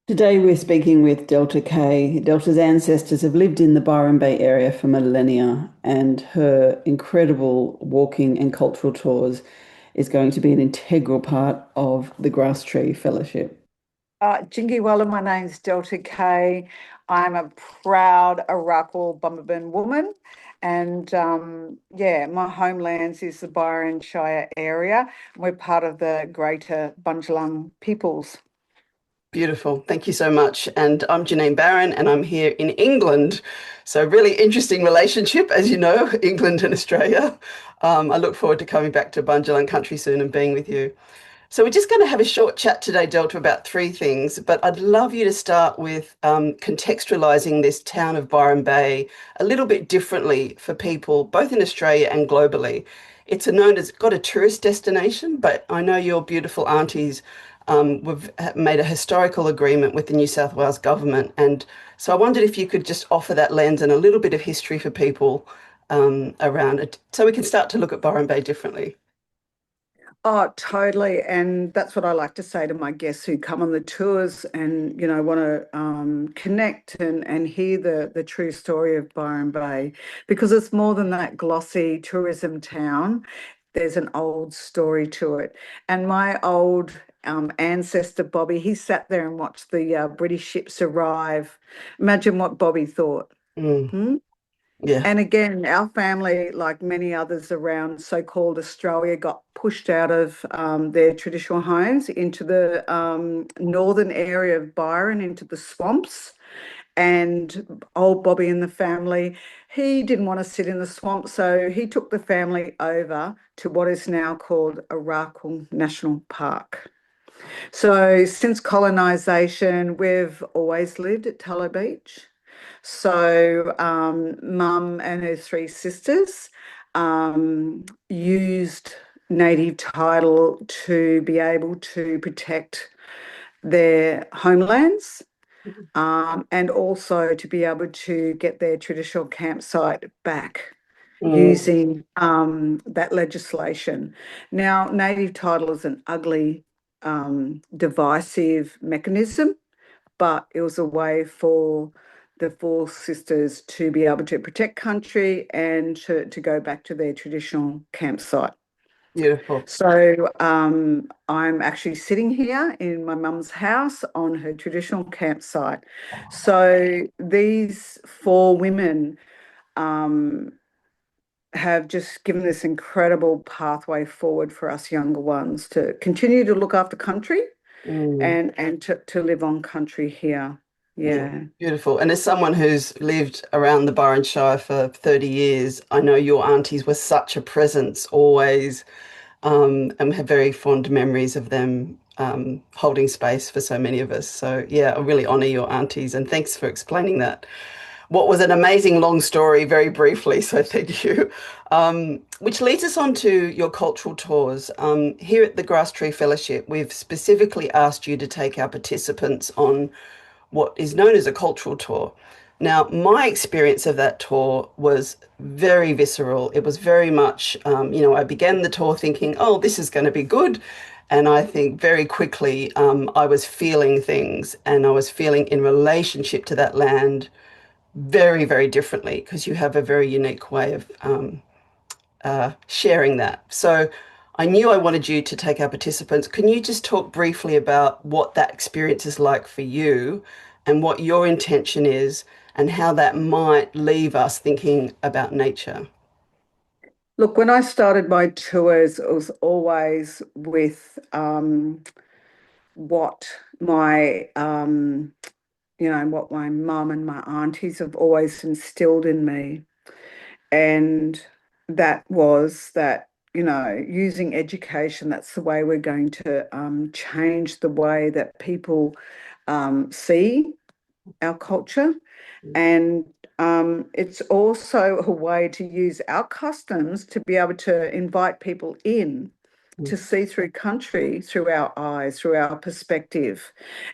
Today we're speaking with Delta K. Delta's ancestors have lived in the Byron Bay area for millennia, and her incredible walking and cultural tours is going to be an integral part of the GrassTree Fellowship. Jingy my name's Delta K. I'm a proud Arakwal Bumabin woman. And yeah, my homelands is the Byron Shire area. We're part of the Greater Bundjalung peoples. Beautiful. Thank you so much. And I'm Janine Barron, and I'm here in England. So, really interesting relationship, as you know, England and Australia. I look forward to coming back to Bundjalung country soon and being with you. So, we're just going to have a short chat today, Delta, about three things. But I'd love you to start with contextualizing this town of Byron Bay a little bit differently for people, both in Australia and globally. It's known as got a tourist destination, but I know your beautiful aunties we've made a historical agreement with the New South Wales government. And so I wondered if you could just offer that lens and a little bit of history for people around it so we can start to look at Byron Bay differently. Oh, totally. And that's what I like to say to my guests who come on the tours and, want to connect and hear the true story of Byron Bay, because it's more than that glossy tourism town. There's an old story to it. And my old ancestor, Bobby, he sat there and watched the British ships arrive. Imagine what Bobby thought. Mm, Hmm? yeah. And again, our family, like many others around so-called Australia, got pushed out of their traditional homes into the northern area of Byron, into the swamps. And old Bobby and the family, he didn't want to sit in the swamp, so he took the family over to what is now called Arakwal National Park. So since colonisation, we've always lived at Tallow Beach. So, mum and her three sisters used native title to be able to protect their homelands, and also to be able to get their traditional campsite back Mm, using that legislation. Now, native title is an ugly, divisive mechanism, but it was a way for the four sisters to be able to protect country and to go back to their traditional campsite. beautiful. So I'm actually sitting here in my mum's house on her traditional campsite. So these four women um, have just given this incredible pathway forward for us younger ones to continue to look after country Mm, and to live on country here. yeah, Yeah. beautiful. And as someone who's lived around the Byron Shire for 30 years, I know your aunties were such a presence always, and have very fond memories of them holding space for so many of us. So, yeah, I really honour your aunties and thanks for explaining that. What was an amazing long story, very briefly. So, thank you. Which leads us on to your cultural tours. Here at the GrassTree Fellowship, we've specifically asked you to take our participants on what is known as a cultural tour. Now, my experience of that tour was very visceral. It was very much, I began the tour thinking, oh, this is going to be good. And I think very quickly I was feeling things and I was feeling in relationship to that land very, very differently because you have a very unique way of sharing that. So I knew I wanted you to take our participants. Can you just talk briefly about what that experience is like for you and what your intention is and how that might leave us thinking about nature? Look, when I started my tours, it was always with what my what my mum and my aunties have always instilled in me. And that was that, using education, that's the way we're going to change the way that people see our culture. And it's also a way to use our customs to be able to invite people in to see through country through our eyes, through our perspective.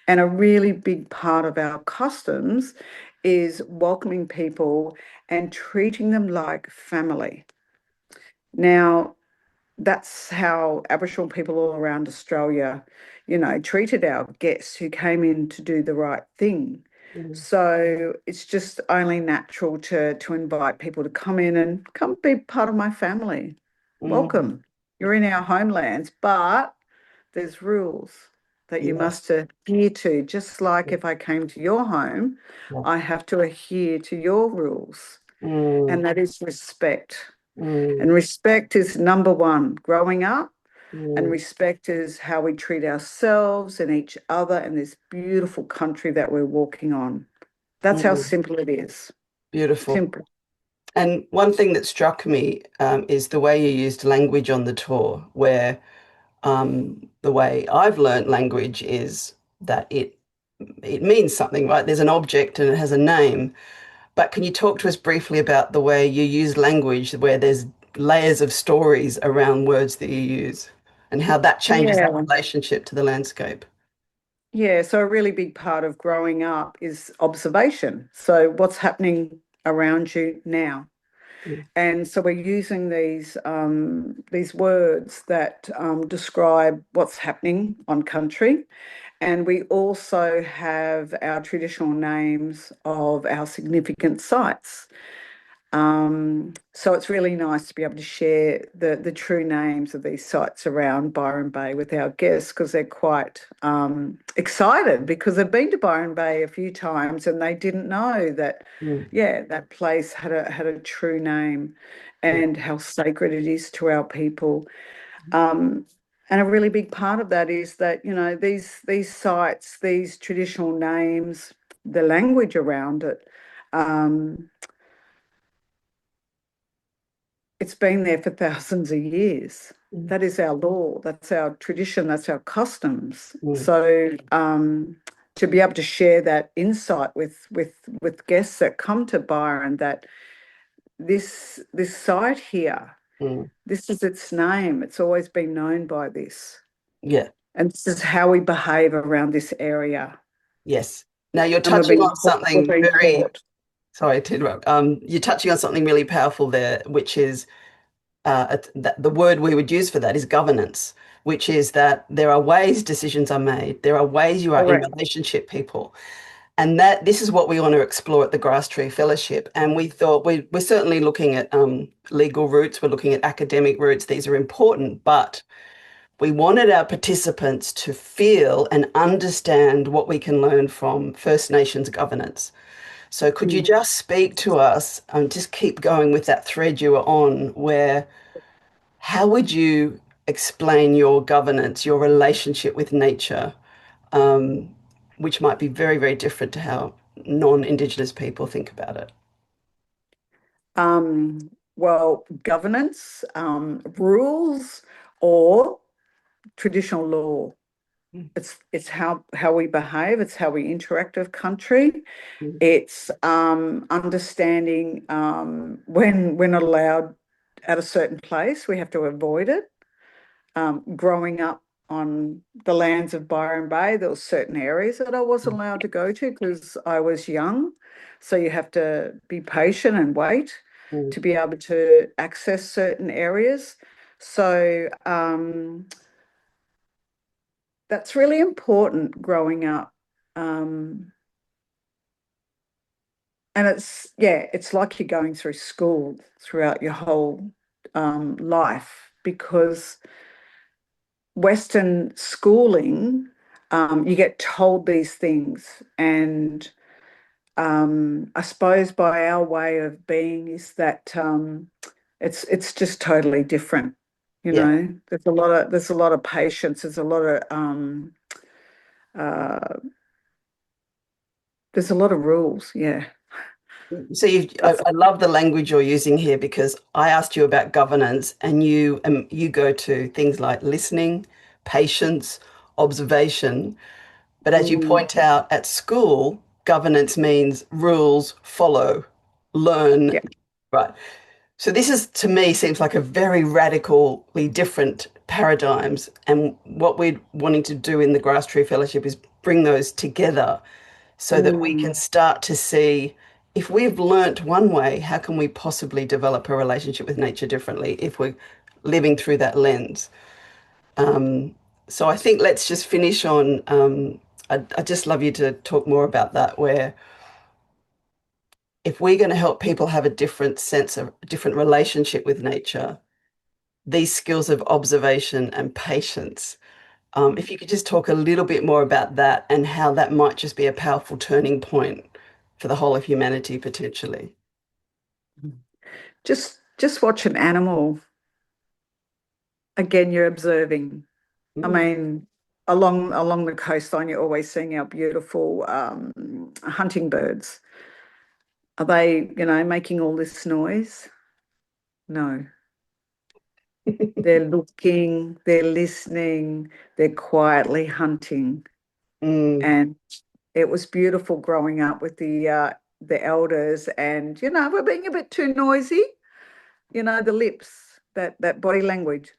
And a really big part of our customs is welcoming people and treating them like family. Now, that's how Aboriginal people all around Australia, treated our guests who came in to do the right thing. Mm, So it's just only natural to invite people to come in and come be part of my family. mm, Welcome. You're in our homelands, but there's rules that you yeah, must adhere to. Just like if I came to your home, yeah. I have to adhere to your rules, Mm, and that is respect. And mm, respect is number one growing up, and mm, respect is how we treat ourselves and each other in this beautiful country that we're walking on. That's how mm. simple it is. Beautiful. Simple. And one thing that struck me is the way you used language on the tour, where the way I've learned language is that it means something, right? There's an object and it has a name. But can you talk to us briefly about the way you use language, where there's layers of stories around words that you use, and how that changes that Yeah. relationship to the landscape? Yeah. So a really big part of growing up is observation. So what's happening around you now? Mm, And so we're using these words that describe what's happening on country. And we also have our traditional names of our significant sites. So it's really nice to be able to share the true names of these sites around Byron Bay with our guests because they're quite excited because they've been to Byron Bay a few times and they didn't know that, mm, yeah, that place had a true name yeah, and how sacred it is to our people. Um, and a really big part of that is that, these sites, these traditional names, the language around it. Um, It's been there for thousands of years. mm, That is our law. That's our tradition. That's our customs. mm, So to be able to share that insight with guests that come to Byron, that this site here, mm. this is its name. It's always been known by this, Yeah, and this is how we behave around this area. yes. Now you're And touching on we're something being very, taught. sorry to interrupt. You're touching on something really powerful there, which is the word we would use for that is governance, which is that there are ways decisions are made. There are ways you are in Correct. relationship people. And that this is what we want to explore at the GrassTree Fellowship. And we thought we're certainly looking at legal routes, we're looking at academic routes. These are important, but we wanted our participants to feel and understand what we can learn from First Nations governance. So could you Mm. just speak to us and just keep going with that thread you were on, where how would you explain your governance, your relationship with nature, um, which might be very, very different to how non-Indigenous people think about it? Well, governance, rules, or traditional law. Mm, It's how we behave. It's how we interact with country. mm, It's understanding when we're not allowed at a certain place. We have to avoid it. Growing up on the lands of Byron Bay, there were certain areas that I wasn't allowed to go to because I was young. So you have to be patient and wait mm, to be able to access certain areas. So that's really important growing up. Um, and it's like you're going through school throughout your whole life because Western schooling, you get told these things. And I suppose by our way of being is that it's just totally different. yeah. There's a lot of patience. Uh, there's a lot of rules. Yeah, So that's I love the language you're using here because I asked you about governance and you go to things like listening, patience, observation. But as you mm, point out at school, governance means rules, follow, learn, yeah. right? So this is, to me, seems like a very radically different paradigms. And what we're wanting to do in the Grass Tree Fellowship is bring those together so that we can Mm. start to see if we've learnt one way, how can we possibly develop a relationship with nature differently if we're living through that lens? So I think let's just finish on, I'd just love you to talk more about that, where if we're going to help people have a different sense of, different relationship with nature, these skills of observation and patience, if you could just talk a little bit more about that and how that might just be a powerful turning point for the whole of humanity potentially. Just watch an animal. Again, you're observing. I Mm. mean, along the coastline, you're always seeing our beautiful hunting birds. Are they, making all this noise? No. They're looking, they're listening, they're quietly hunting. Mm. And it was beautiful growing up with the elders, and we're being a bit too noisy, the lips, that body language.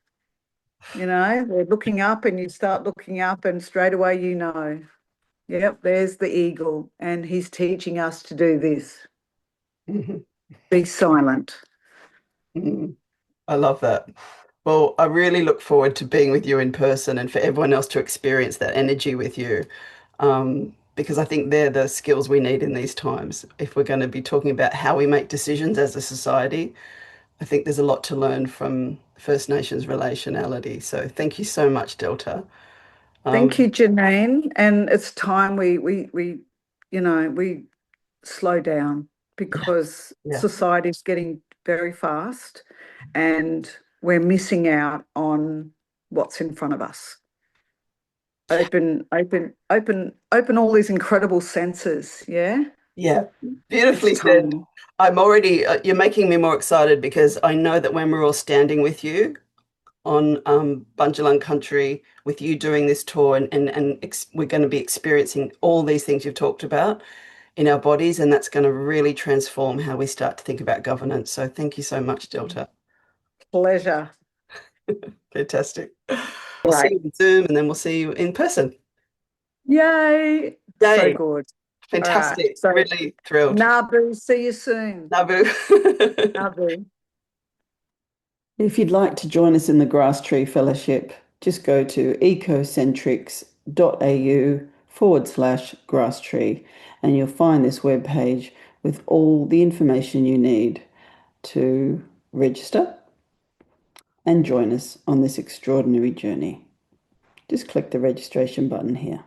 They're looking up and you start looking up and straight away yep, there's the eagle and he's teaching us to do this. Mhm. Be silent. Mm. I love that. Well, I really look forward to being with you in person and for everyone else to experience that energy with you. Because I think they're the skills we need in these times. If we're going to be talking about how we make decisions as a society, I think there's a lot to learn from First Nations relationality. So thank you so much, Delta. Thank you, Um, Janine. And it's time we slow down yeah, because yeah, society's getting very fast and we're missing out on what's in front of us. yeah, Open all these incredible senses. Yeah, yeah. it's Beautifully said. time. I'm already, you're making me more excited because I know that when we're all standing with you on Bundjalung country with you doing this tour and we're going to be experiencing all these things you've talked about in our bodies, and that's going to really transform how we start to think about governance. So thank you so much, Delta. Pleasure. Fantastic. We'll see Right. you on Zoom and then we'll see you in person. Yay. So Yay. good. All right. Fantastic. So, Really thrilled. Nabu, see you soon. Nabu. Nabu. If you'd like to join us in the GrassTree Fellowship, just go to ecocentrics.au/grasstree and you'll find this webpage with all the information you need to register and join us on this extraordinary journey. Just click the registration button here.